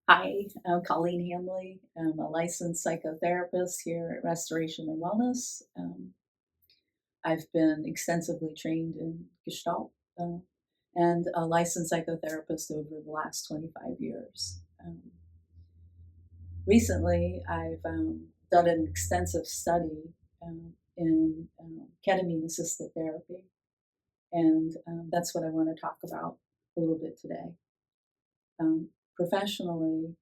Hi, I'm Colleen Hanley. I'm a licensed psychotherapist here at Restoration and Wellness. I've been extensively trained in Gestalt and a licensed psychotherapist over the last 25 years. Recently, I've done an extensive study in ketamine-assisted therapy, and that's what I want to talk about a little bit today. Professionally,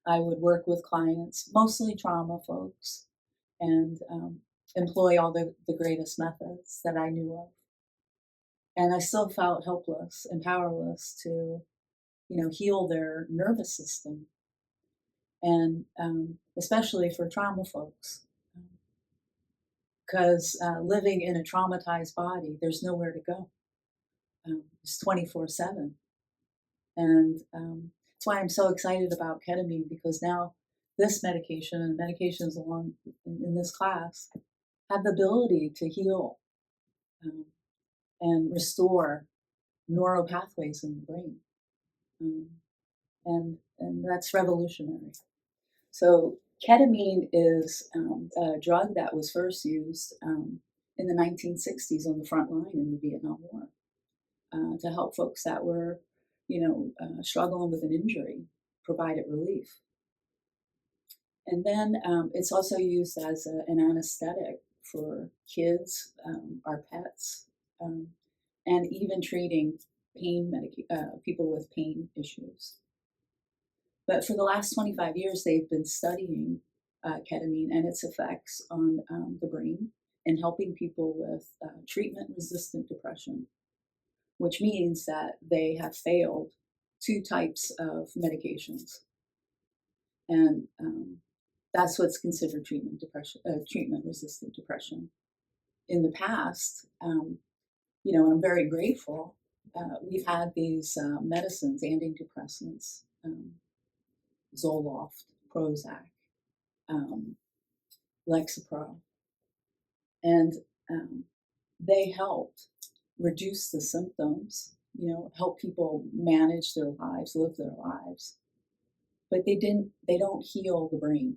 I would work with clients, mostly trauma folks, and employ all the greatest methods that I knew of. And I still felt helpless and powerless to, heal their nervous system, and especially for trauma folks, because living in a traumatized body, there's nowhere to go. It's 24/7, and that's why I'm so excited about ketamine, because now this medication and medications along in this class have the ability to heal um, and restore neural pathways in the brain. Um, and that's revolutionary. So ketamine is a drug that was first used in the 1960s on the front line in the Vietnam War to help folks that were, struggling with an injury, provided relief. And then it's also used as an anesthetic for kids, our pets, um, and even treating people with pain issues. But for the last 25 years, they've been studying ketamine and its effects on the brain and helping people with treatment-resistant depression, which means that they have failed two types of medications. And that's what's considered treatment-resistant depression. In the past, I'm very grateful. We've had these medicines, antidepressants, Zoloft, Prozac, um, Lexapro, and um, they helped reduce the symptoms. Help people manage their lives, live their lives, but they didn't. They don't heal the brain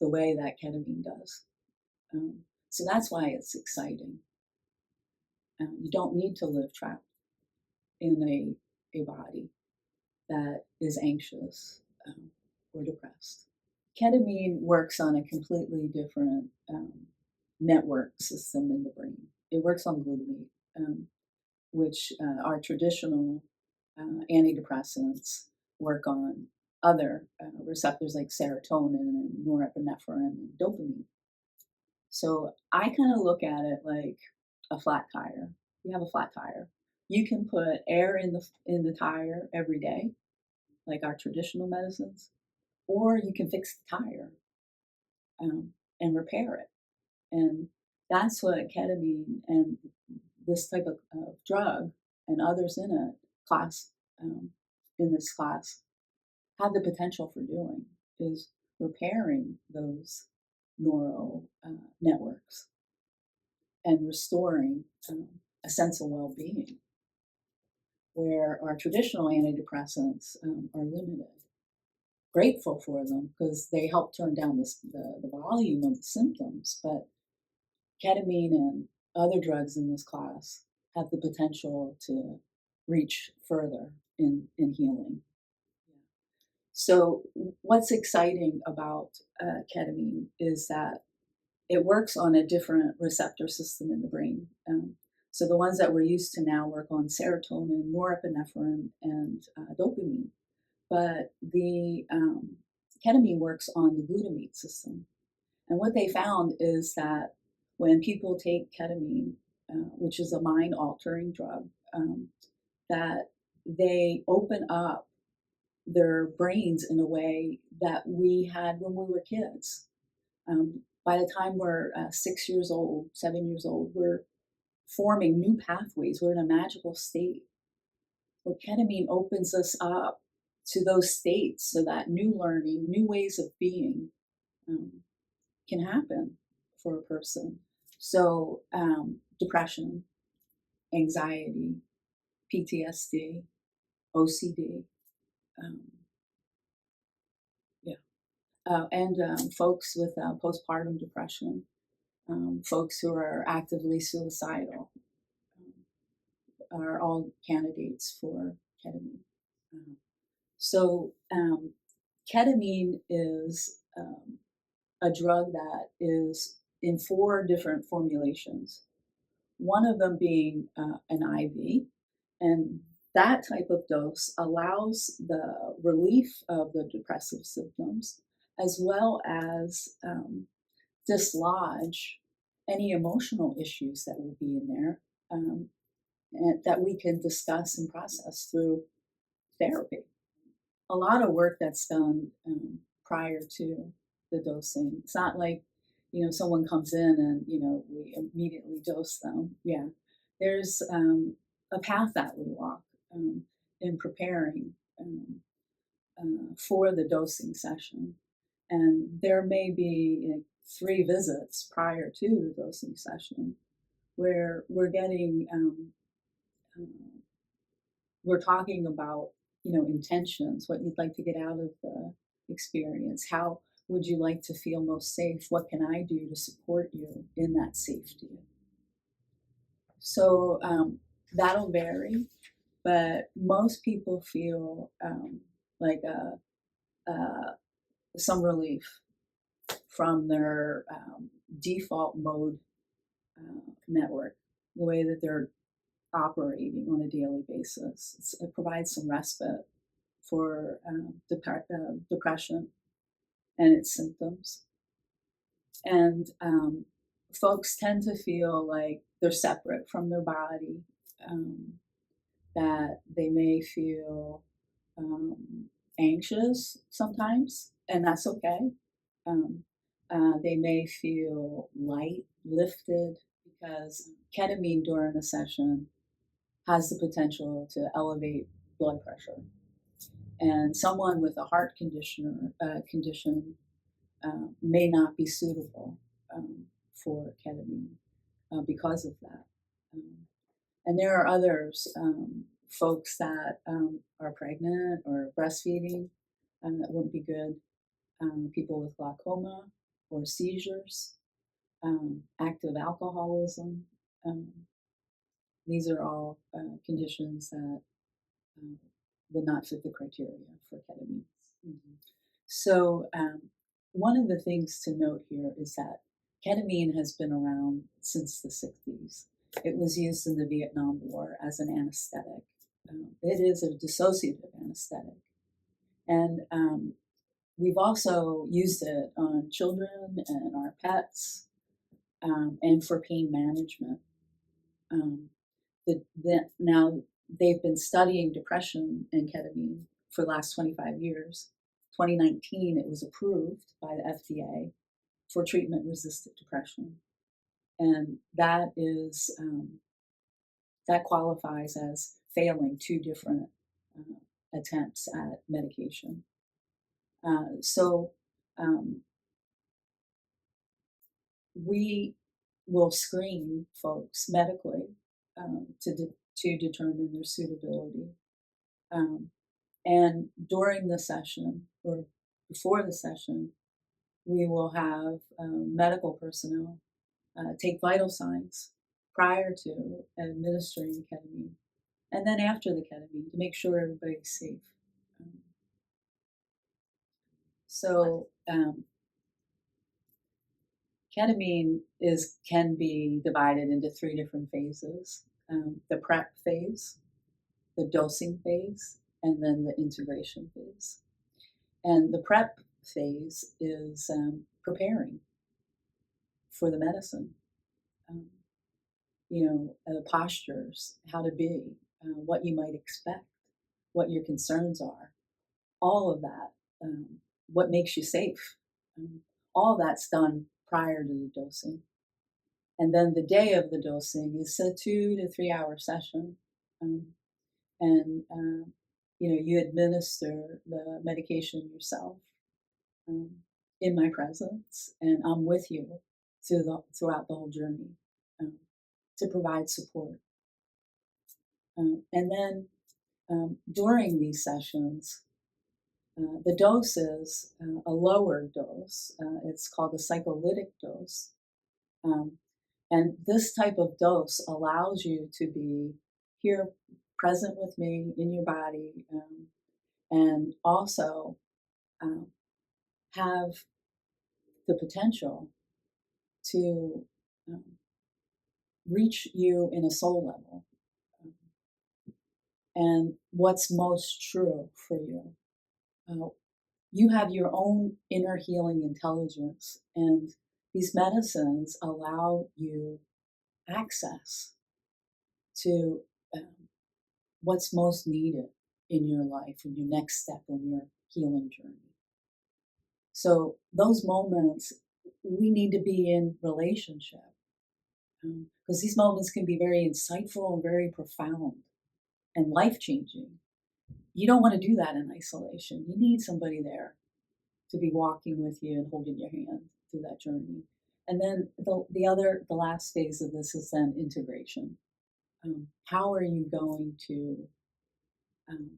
the way that ketamine does. So that's why it's exciting. You don't need to live trapped in a body that is anxious or depressed. Ketamine works on a completely different network system in the brain. It works on glutamate, which our traditional antidepressants work on other receptors like serotonin and norepinephrine and dopamine. So I kind of look at it like a flat tire. You have a flat tire. You can put air in the tire every day, like our traditional medicines, or you can fix the tire and repair it. And that's what ketamine and this type of drug and others in this class have the potential for doing, is repairing those neural networks and restoring a sense of well-being where our traditional antidepressants are limited. Grateful for them because they help turn down the volume of the symptoms, but ketamine and other drugs in this class have the potential to reach further in healing. So, what's exciting about ketamine is that it works on a different receptor system in the brain. So, the ones that we're used to now work on serotonin, norepinephrine, and dopamine. But the ketamine works on the glutamate system. And what they found is that when people take ketamine, which is a mind altering drug, that they open up their brains in a way that we had when we were kids. By the time we're 6 years old, 7 years old, we're forming new pathways. We're in a magical state. Well, ketamine opens us up to those states so that new learning, new ways of being um, can happen for a person. So, depression, anxiety, PTSD, OCD, and folks with postpartum depression, folks who are actively suicidal, are all candidates for ketamine. Um, so ketamine is a drug that is in 4 different formulations. One of them being an IV, and that type of dose allows the relief of the depressive symptoms as well as dislodge any emotional issues that will be in there, and that we can discuss and process through therapy. A lot of work that's done prior to the dosing. It's not like, someone comes in and, we immediately dose them. Yeah. There's a path that we walk in preparing for the dosing session. And there may be 3 visits prior to the dosing session where um, we're talking about, intentions, what you'd like to get out of the experience. How would you like to feel most safe? What can I do to support you in that safety? So that'll vary, but most people feel like some relief from their default mode network, the way that they're operating on a daily basis. It provides some respite for depression and its symptoms. And folks tend to feel like they're separate from their body, that they may feel anxious sometimes, and that's okay. Um, they may feel light, lifted, because ketamine during a session has the potential to elevate blood pressure. And someone with a heart condition may not be suitable for ketamine because of that. Um, and there are others, folks that are pregnant or breastfeeding, that wouldn't be good. People with glaucoma or seizures, active alcoholism. Um, these are all conditions that um, would not fit the criteria for ketamine. Mm-hmm. So, one of the things to note here is that ketamine has been around since the 60s. It was used in the Vietnam War as an anesthetic. It is a dissociative anesthetic. And we've also used it on children and our pets, and for pain management. Um, Now they've been studying depression and ketamine for the last 25 years. 2019, it was approved by the FDA for treatment-resistant depression, and that qualifies as failing 2 different attempts at medication. So um, we will screen folks medically to determine their suitability. Um, and during the session or before the session, we will have medical personnel take vital signs prior to administering ketamine, and then after the ketamine to make sure everybody's safe. Um, so ketamine can be divided into 3 different phases: the prep phase, the dosing phase, and then the integration phase. And the prep phase is preparing for the medicine. Um, postures, how to be, what you might expect, what your concerns are, all of that, what makes you safe. Um, all that's done prior to the dosing. And then the day of the dosing is a 2 to 3 hour session. Um, and, you administer the medication yourself um, in my presence, and I'm with you throughout the whole journey um, to provide support. And then during these sessions, The dose is a lower dose. It's called a psycholytic dose. Um, and this type of dose allows you to be here, present with me in your body, and also um, have the potential to um, reach you in a soul level, um, and what's most true for you. Uh, you have your own inner healing intelligence, and these medicines allow you access to um, what's most needed in your life, in your next step in your healing journey. So, those moments, we need to be in relationship, because these moments can be very insightful and very profound and life changing. You don't want to do that in isolation. You need somebody there to be walking with you and holding your hand through that journey. And then the last phase of this is then integration. How are you going to, um,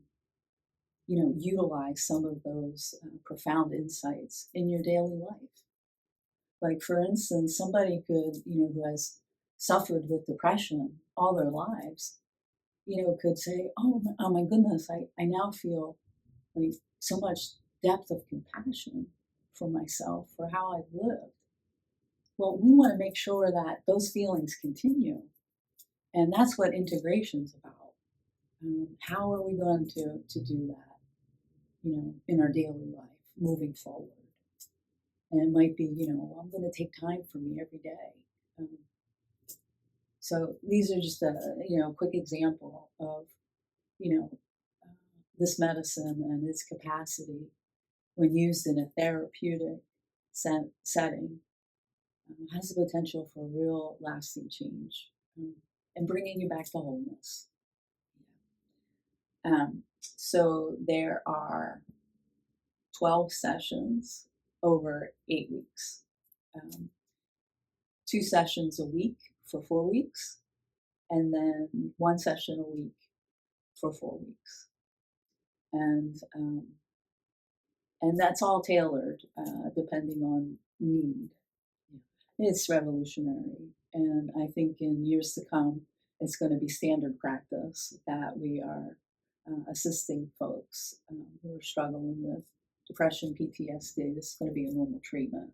utilize some of those profound insights in your daily life? Like, for instance, somebody could, who has suffered with depression all their lives, could say, oh my goodness, I now feel like so much depth of compassion for myself, for how I've lived. Well, we want to make sure that those feelings continue. And that's what integration's about. How are we going to do that, in our daily life, moving forward? And it might be, I'm going to take time for me every day. Um, so these are just a, quick example of, you know, uh, this medicine and its capacity when used in a therapeutic setting, has the potential for real lasting change, and bringing you back to wholeness. So there are 12 sessions over 8 weeks, um, 2 sessions a week for 4 weeks, and then 1 session a week for 4 weeks. And that's all tailored depending on need. It's revolutionary, and I think in years to come, it's going to be standard practice that we are assisting folks who are struggling with depression, PTSD. This is going to be a normal treatment.